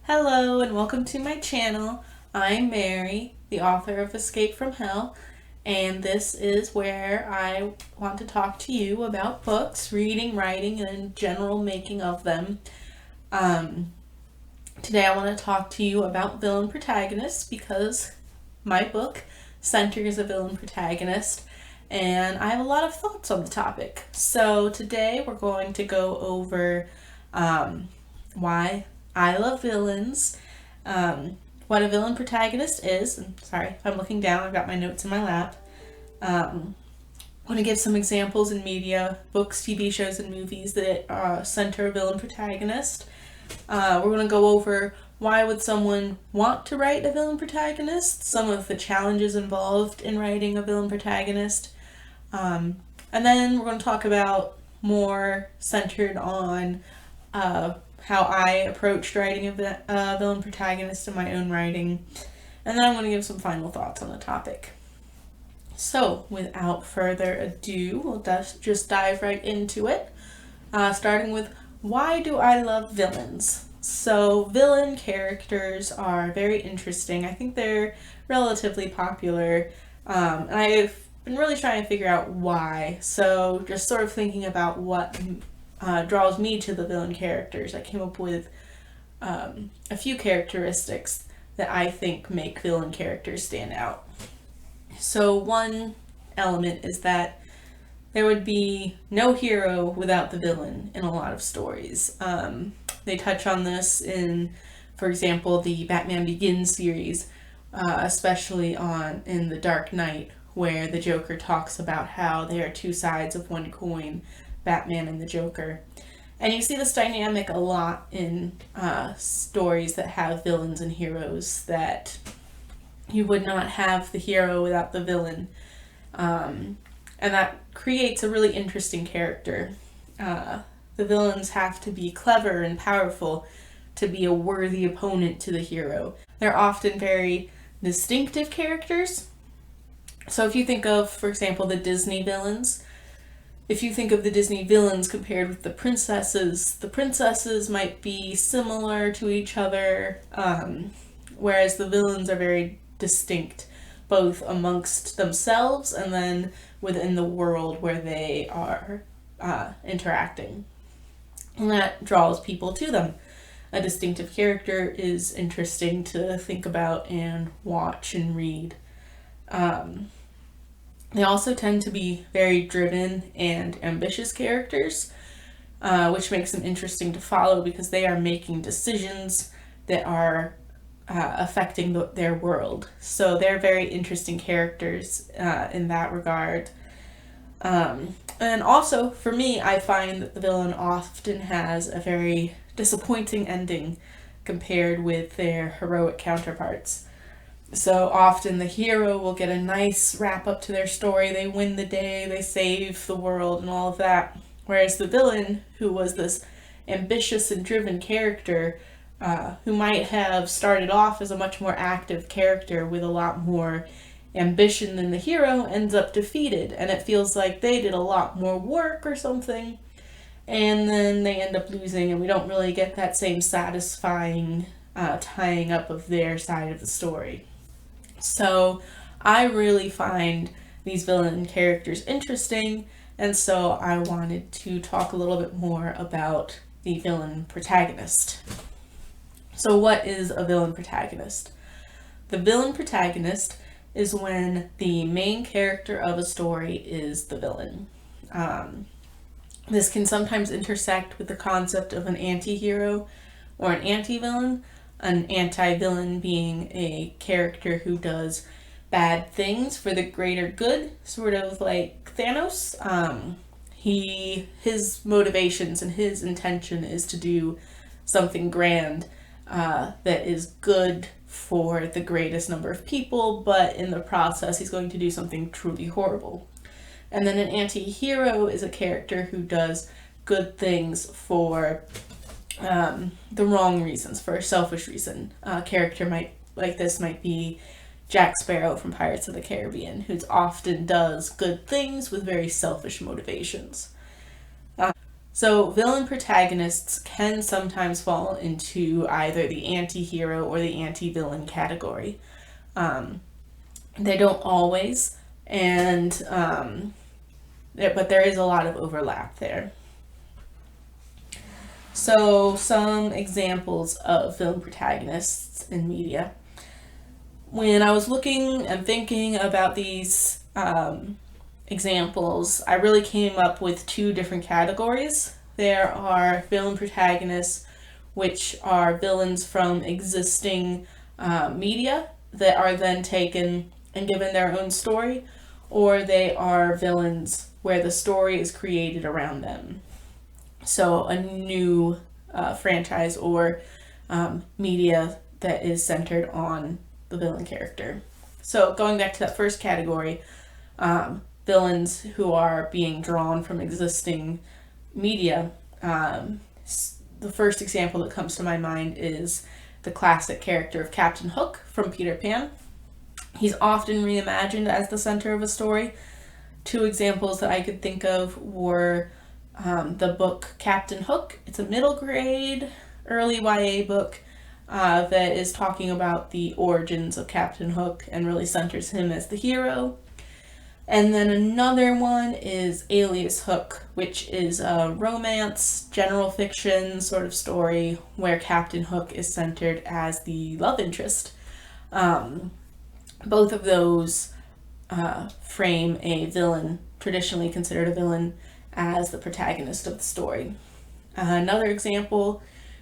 Hello and welcome to my channel. I'm Mary, the author of Escape from Hell, and this is where I want to talk to you about books, reading, writing, and general making of them. Today I want to talk to you about Villain Protagonists because my book centers a villain protagonist and I have a lot of thoughts on the topic. So today we're going to go over why I love villains, what a villain protagonist is. And sorry, I'm looking down, I've got my notes in my lap. I want to give some examples in media, books, TV shows, and movies that center a villain protagonist. We're going to go over why would someone want to write a villain protagonist, some of the challenges involved in writing a villain protagonist, and then we're going to talk about more centered on how I approached writing a villain protagonist in my own writing, and then I'm going to give some final thoughts on the topic. So, without further ado, we'll just dive right into it, starting with why do I love villains? So, villain characters are very interesting. I think they're relatively popular, and I've been really trying to figure out why. So, just sort of thinking about what draws me to the villain characters. I came up with a few characteristics that I think make villain characters stand out. So one element is that there would be no hero without the villain in a lot of stories. They touch on this in, for example, the Batman Begins series, especially in The Dark Knight, where the Joker talks about how they are two sides of one coin, Batman and the Joker. And you see this dynamic a lot in stories that have villains and heroes, that you would not have the hero without the villain. And that creates a really interesting character. The villains have to be clever and powerful to be a worthy opponent to the hero. They're often very distinctive characters. So if you think of, for example, the Disney villains, if you think of the Disney villains compared with the princesses might be similar to each other, whereas the villains are very distinct, both amongst themselves and then within the world where they are interacting. And that draws people to them. A distinctive character is interesting to think about and watch and read. They also tend to be very driven and ambitious characters, which makes them interesting to follow because they are making decisions that are affecting their world. So they're very interesting characters in that regard. And also, for me, I find that the villain often has a very disappointing ending compared with their heroic counterparts. So often the hero will get a nice wrap up to their story, they win the day, they save the world and all of that. Whereas the villain, who was this ambitious and driven character, who might have started off as a much more active character with a lot more ambition than the hero, ends up defeated, and it feels like they did a lot more work or something, and then they end up losing, and we don't really get that same satisfying tying up of their side of the story. So I really find these villain characters interesting, and so I wanted to talk a little bit more about the villain protagonist. So what is a villain protagonist? The villain protagonist is when the main character of a story is the villain. This can sometimes intersect with the concept of an anti-hero or an anti-villain. An anti-villain being a character who does bad things for the greater good, sort of like Thanos. His motivations and his intention is to do something grand that is good for the greatest number of people, but in the process he's going to do something truly horrible. And then an anti-hero is a character who does good things for the wrong reasons, for a selfish reason. A character like this might be Jack Sparrow from Pirates of the Caribbean, who often does good things with very selfish motivations. So villain protagonists can sometimes fall into either the anti-hero or the anti-villain category. They don't always, but there is a lot of overlap there. So some examples of villain protagonists in media. When I was looking and thinking about these examples, I really came up with two different categories. There are villain protagonists, which are villains from existing media that are then taken and given their own story, or they are villains where the story is created around them. So a new franchise or media that is centered on the villain character. So going back to that first category, villains who are being drawn from existing media, the first example that comes to my mind is the classic character of Captain Hook from Peter Pan. He's often reimagined as the center of a story. Two examples that I could think of were the book Captain Hook. It's a middle grade, early YA book that is talking about the origins of Captain Hook and really centers him as the hero. And then another one is Alias Hook, which is a romance, general fiction sort of story where Captain Hook is centered as the love interest. Both of those frame a villain, traditionally considered a villain, as the protagonist of the story. Another example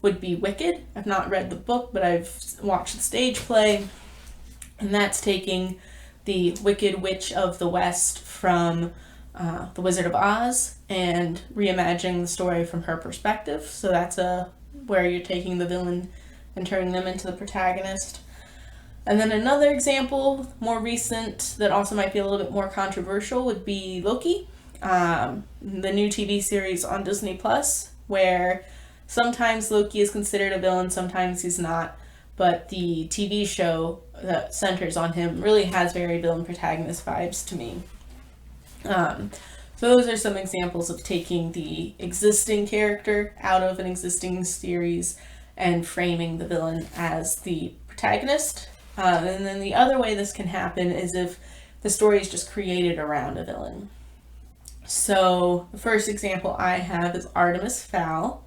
would be Wicked. I've not read the book, but I've watched the stage play, and that's taking the Wicked Witch of the West from The Wizard of Oz and reimagining the story from her perspective. So that's where you're taking the villain and turning them into the protagonist. And then another example, more recent, that also might be a little bit more controversial would be Loki, the new TV series on Disney Plus, where sometimes Loki is considered a villain, sometimes he's not, but the TV show that centers on him really has very villain protagonist vibes to me. So those are some examples of taking the existing character out of an existing series and framing the villain as the protagonist. And then the other way this can happen is if the story is just created around a villain. So the first example I have is Artemis Fowl.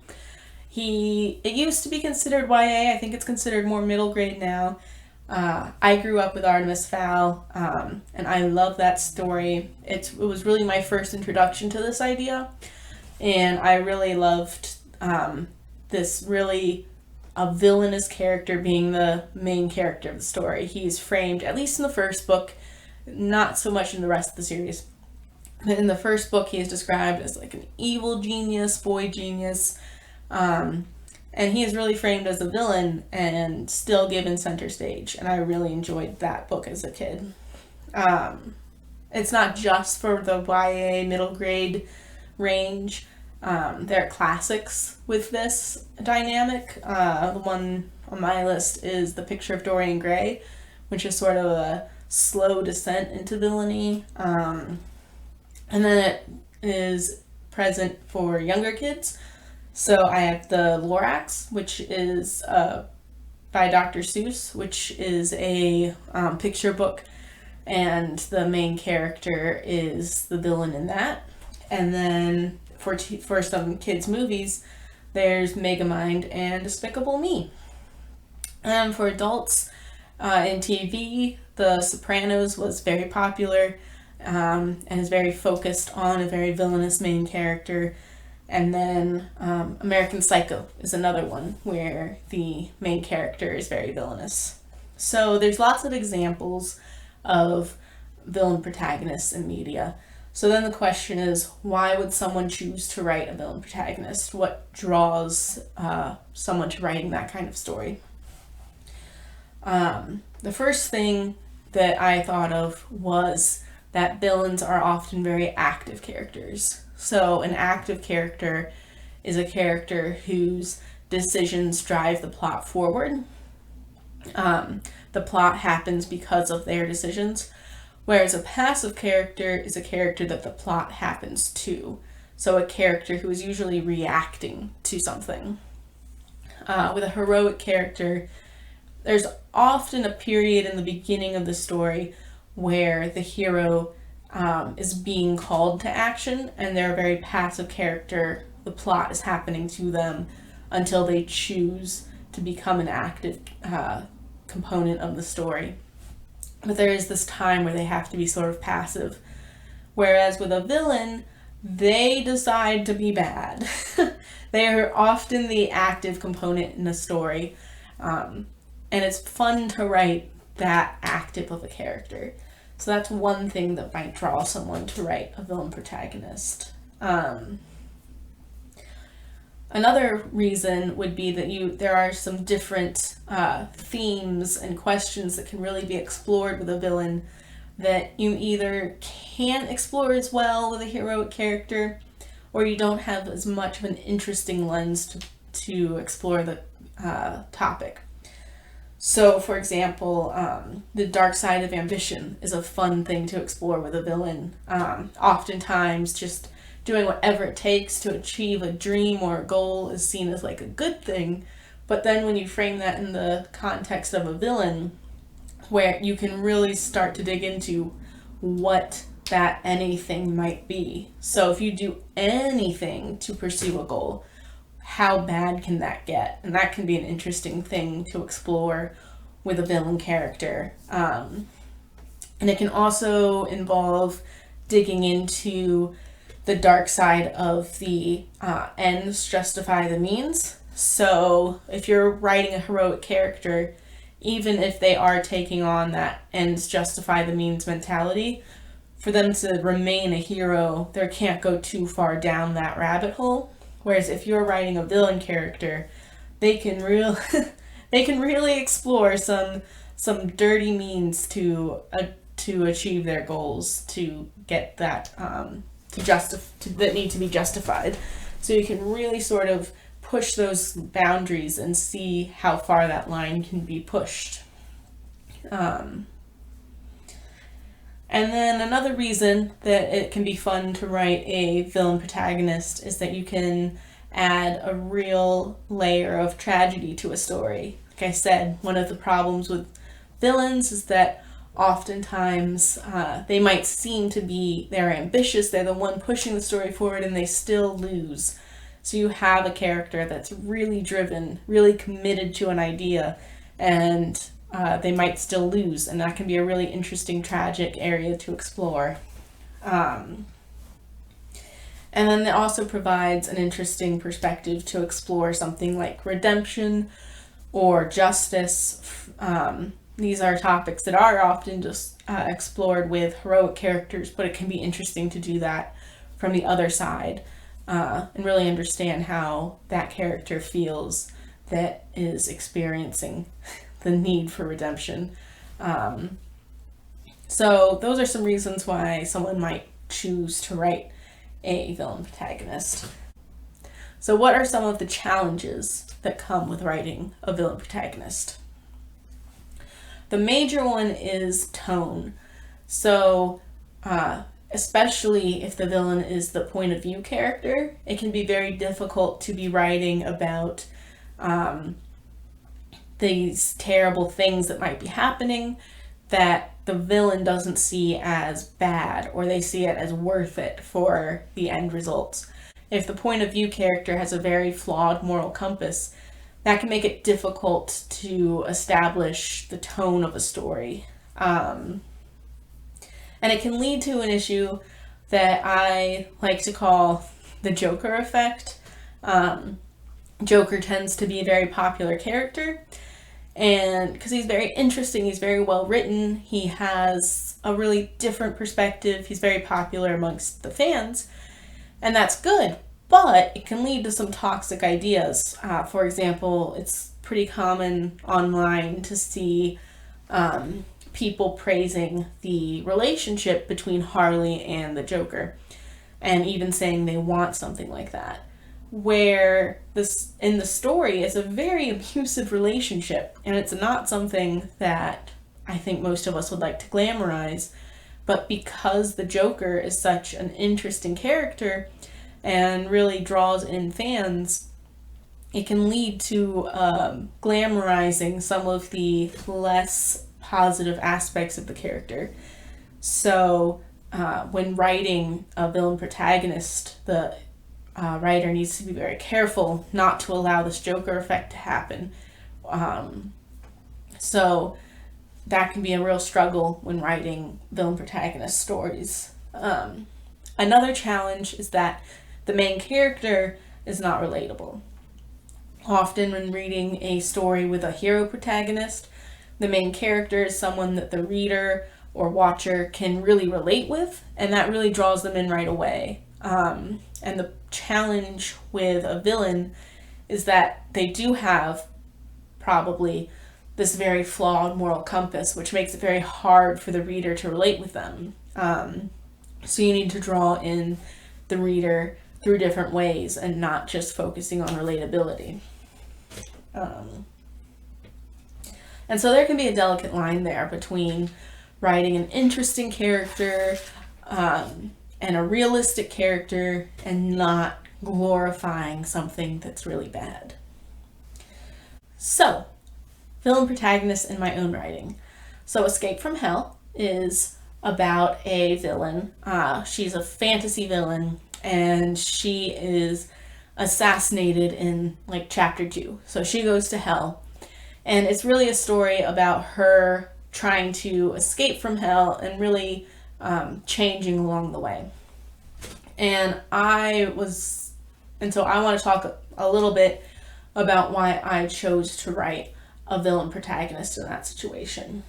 It used to be considered YA. I think it's considered more middle grade now. I grew up with Artemis Fowl, and I love that story. It was really my first introduction to this idea, and I really loved this really a villainous character being the main character of the story. He's framed, at least in the first book, not so much in the rest of the series. But in the first book, he is described as like an evil genius, boy genius, and he is really framed as a villain and still given center stage. And I really enjoyed that book as a kid. It's not just for the YA middle grade range. There are classics with this dynamic. The one on my list is The Picture of Dorian Gray, which is sort of a slow descent into villainy. And then it is present for younger kids. So I have The Lorax, which is by Dr. Seuss, which is a picture book, and the main character is the villain in that. And then for some kids' movies, there's Megamind and Despicable Me. And for adults in TV, The Sopranos was very popular and is very focused on a very villainous main character. And then American Psycho is another one where the main character is very villainous. So there's lots of examples of villain protagonists in media. So then the question is, why would someone choose to write a villain protagonist? What draws someone to writing that kind of story? The first thing that I thought of was that villains are often very active characters. So an active character is a character whose decisions drive the plot forward. The plot happens because of their decisions, whereas a passive character is a character that the plot happens to. so a character who is usually reacting to something. With a heroic character, there's often a period in the beginning of the story where the hero is being called to action, and they're a very passive character. The plot is happening to them until they choose to become an active component of the story. But there is this time where they have to be sort of passive. Whereas with a villain, they decide to be bad. They are often the active component in a story. And it's fun to write that active of a character. So that's one thing that might draw someone to write a villain protagonist. Another reason would be that there are some different themes and questions that can really be explored with a villain that you either can't explore as well with a heroic character, or you don't have as much of an interesting lens to explore the topic. So, for example, the dark side of ambition is a fun thing to explore with a villain. Oftentimes, just doing whatever it takes to achieve a dream or a goal is seen as like a good thing. But then when you frame that in the context of a villain, where you can really start to dig into what that anything might be. So if you do anything to pursue a goal, how bad can that get? And that can be an interesting thing to explore with a villain character. And it can also involve digging into the dark side of the ends justify the means. So if you're writing a heroic character, even if they are taking on that ends justify the means mentality, for them to remain a hero, they can't go too far down that rabbit hole. Whereas if you're writing a villain character, they can really explore some dirty means to achieve their goals, to get that that need to be justified. So you can really sort of push those boundaries and see how far that line can be pushed. And then another reason that it can be fun to write a villain protagonist is that you can add a real layer of tragedy to a story. Like I said, one of the problems with villains is that oftentimes they might seem to be, they're ambitious, they're the one pushing the story forward, and they still lose. So you have a character that's really driven, really committed to an idea, and they might still lose, and that can be a really interesting, tragic area to explore. And then it also provides an interesting perspective to explore something like redemption or justice. These are topics that are often just explored with heroic characters, but it can be interesting to do that from the other side and really understand how that character feels that is experiencing the need for redemption. So those are some reasons why someone might choose to write a villain protagonist. So what are some of the challenges that come with writing a villain protagonist? The major one is tone. So especially if the villain is the point of view character, it can be very difficult to be writing about these terrible things that might be happening that the villain doesn't see as bad, or they see it as worth it for the end results. If the point of view character has a very flawed moral compass, that can make it difficult to establish the tone of a story. And it can lead to an issue that I like to call the Joker effect. Joker tends to be a very popular character, and because he's very interesting, he's very well written, he has a really different perspective, he's very popular amongst the fans, and that's good, but it can lead to some toxic ideas. For example, it's pretty common online to see people praising the relationship between Harley and the Joker, and even saying they want something like that. Where this in the story is a very abusive relationship, and it's not something that I think most of us would like to glamorize, but because the Joker is such an interesting character, and really draws in fans, it can lead to glamorizing some of the less positive aspects of the character. So when writing a villain protagonist, the writer needs to be very careful not to allow this Joker effect to happen. So that can be a real struggle when writing villain protagonist stories. Another challenge is that the main character is not relatable. Often when reading a story with a hero protagonist, the main character is someone that the reader or watcher can really relate with, and that really draws them in right away. And the challenge with a villain is that they do have probably this very flawed moral compass, which makes it very hard for the reader to relate with them. So you need to draw in the reader through different ways and not just focusing on relatability. And so there can be a delicate line there between writing an interesting character and a realistic character and not glorifying something that's really bad. So, villain protagonist in my own writing. So Escape from Hell is about a villain. She's a fantasy villain, and she is assassinated in like chapter 2. So she goes to hell, and it's really a story about her trying to escape from hell and really changing along the way. And so I want to talk a little bit about why I chose to write a villain protagonist in that situation.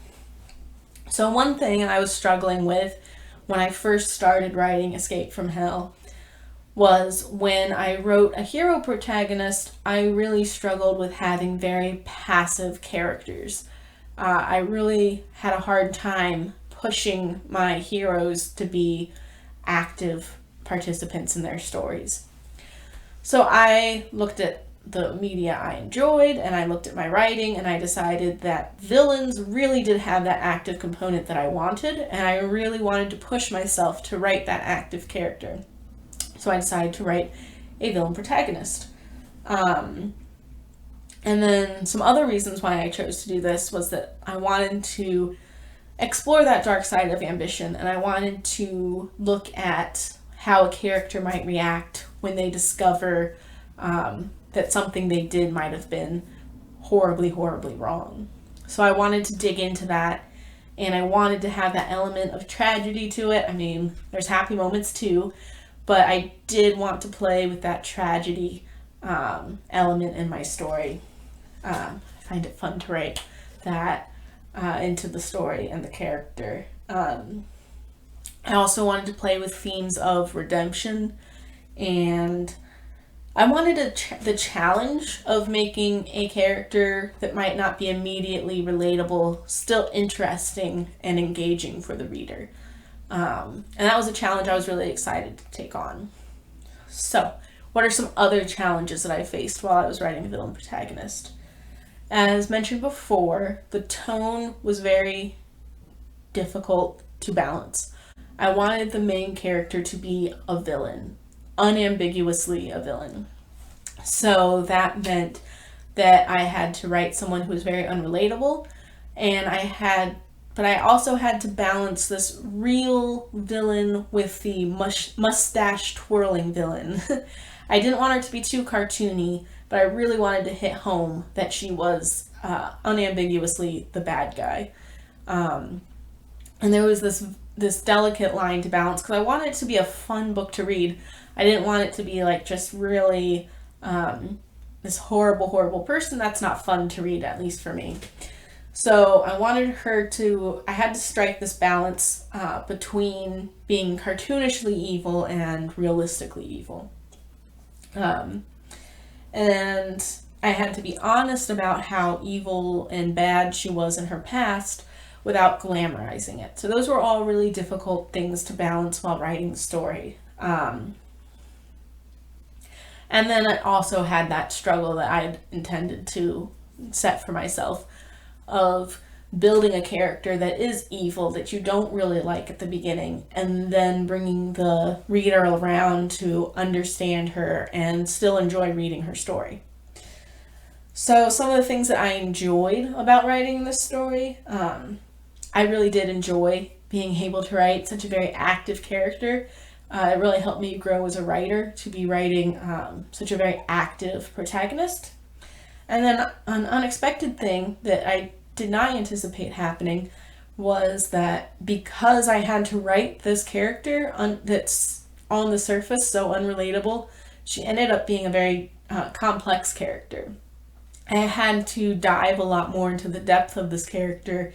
So one thing I was struggling with when I first started writing Escape from Hell was when I wrote a hero protagonist, I really struggled with having very passive characters. I really had a hard time pushing my heroes to be active participants in their stories. So I looked at the media I enjoyed, and I looked at my writing, and I decided that villains really did have that active component that I wanted, and I really wanted to push myself to write that active character. So I decided to write a villain protagonist. And then some other reasons why I chose to do this was that I wanted to explore that dark side of ambition, and I wanted to look at how a character might react when they discover that something they did might have been horribly, horribly wrong. So I wanted to dig into that, and I wanted to have that element of tragedy to it. I mean, there's happy moments too, but I did want to play with that tragedy element in my story. I find it fun to write that into the story and the character. I also wanted to play with themes of redemption, and I wanted the challenge of making a character that might not be immediately relatable still interesting and engaging for the reader. And that was a challenge I was really excited to take on. So, what are some other challenges that I faced while I was writing a villain protagonist? As mentioned before, the tone was very difficult to balance. I wanted the main character to be a villain, unambiguously a villain. So that meant that I had to write someone who was very unrelatable, but I also had to balance this real villain with the mustache twirling villain. I didn't want her to be too cartoony, but I really wanted to hit home that she was unambiguously the bad guy. And there was this delicate line to balance, because I wanted it to be a fun book to read. I didn't want it to be like just really this horrible, horrible person. That's not fun to read, at least for me. So I had to strike this balance between being cartoonishly evil and realistically evil. And I had to be honest about how evil and bad she was in her past without glamorizing it. So those were all really difficult things to balance while writing the story. And then I also had that struggle that I had intended to set for myself of building a character that is evil that you don't really like at the beginning, and then bringing the reader around to understand her and still enjoy reading her story. So some of the things that I enjoyed about writing this story, I really did enjoy being able to write such a very active character. It really helped me grow as a writer to be writing such a very active protagonist. And then an unexpected thing that I did not anticipate happening was that because I had to write this character that's on the surface so unrelatable, she ended up being a very complex character. I had to dive a lot more into the depth of this character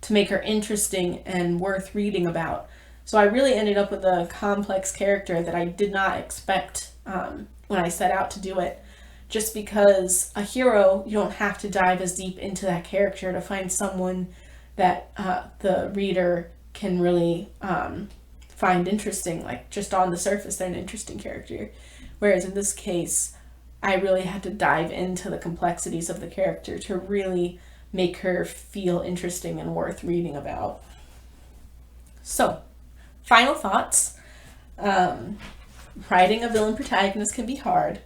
to make her interesting and worth reading about. So I really ended up with a complex character that I did not expect when I set out to do it. Just because a hero, you don't have to dive as deep into that character to find someone that the reader can really find interesting. Like, just on the surface, they're an interesting character. Whereas in this case, I really had to dive into the complexities of the character to really make her feel interesting and worth reading about. So, final thoughts. Writing a villain protagonist can be hard.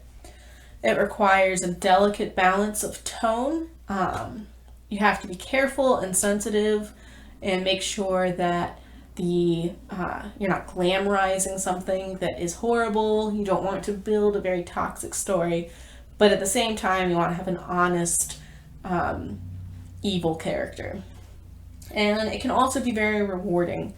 It requires a delicate balance of tone. You have to be careful and sensitive and make sure that you're not glamorizing something that is horrible. You don't want to build a very toxic story, but at the same time, you want to have an honest, evil character. And it can also be very rewarding.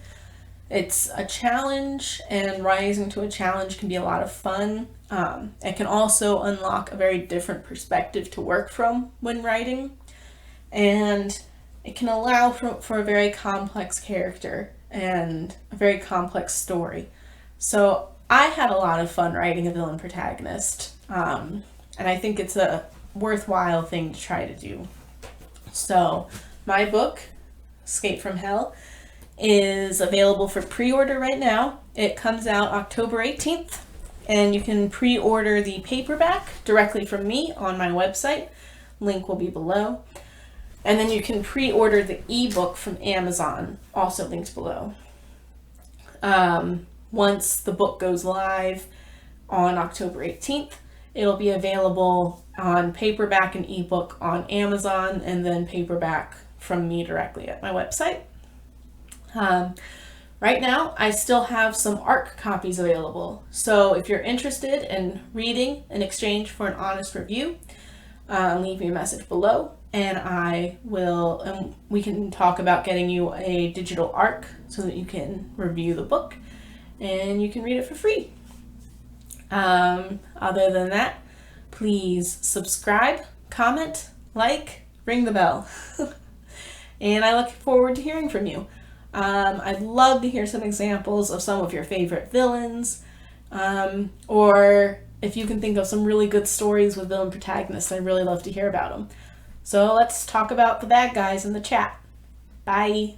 It's a challenge, and rising to a challenge can be a lot of fun. It can also unlock a very different perspective to work from when writing, and it can allow for a very complex character and a very complex story. So I had a lot of fun writing a villain protagonist, and I think it's a worthwhile thing to try to do. So my book, Escape from Hell, is available for pre-order right now. It comes out October 18th, and you can pre-order the paperback directly from me on my website. Link will be below. And then you can pre-order the ebook from Amazon, also linked below. Once the book goes live on October 18th, it'll be available on paperback and ebook on Amazon, and then paperback from me directly at my website. Right now, I still have some ARC copies available. So if you're interested in reading in exchange for an honest review, leave me a message below, and we can talk about getting you a digital ARC so that you can review the book and you can read it for free. Other than that, please subscribe, comment, like, ring the bell. And I look forward to hearing from you. I'd love to hear some examples of some of your favorite villains, or if you can think of some really good stories with villain protagonists. I'd really love to hear about them. So let's talk about the bad guys in the chat. Bye.